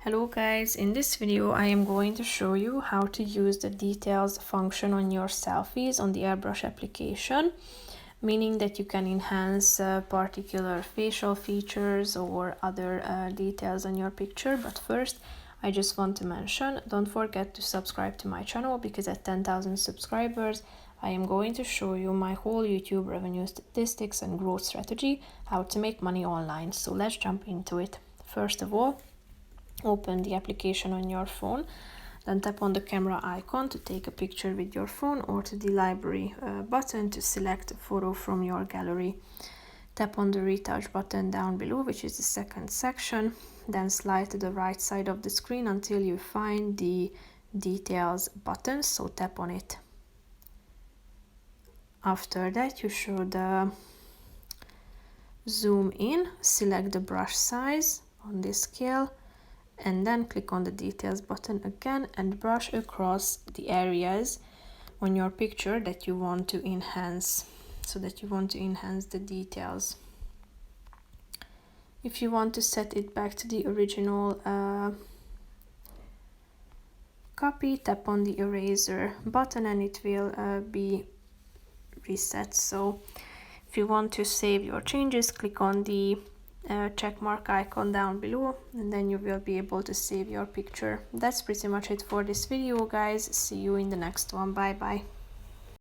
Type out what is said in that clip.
Hello guys, in this video I am going to show you how to use the details function on your selfies on the AirBrush application, meaning that you can enhance particular facial features or other details on your picture. But first I just want to mention, don't forget to subscribe to my channel, because at 10,000 subscribers I am going to show you my whole YouTube revenue statistics and growth strategy, how to make money online. So let's jump into it. First of all, open the application on your phone, then tap on the camera icon to take a picture with your phone, or to the library button to select a photo from your gallery. Tap on the retouch button down below, which is the second section, then slide to the right side of the screen until you find the details button, so tap on it. After that you should zoom in, select the brush size on this scale, and then click on the details button again and brush across the areas on your picture that you want to enhance, so that you want to enhance the details. If you want to set it back to the original copy, tap on the eraser button and it will be reset. So if you want to save your changes, click on the check mark icon down below, and then you will be able to save your picture. That's pretty much it for this video, guys. See you in the next one. Bye bye.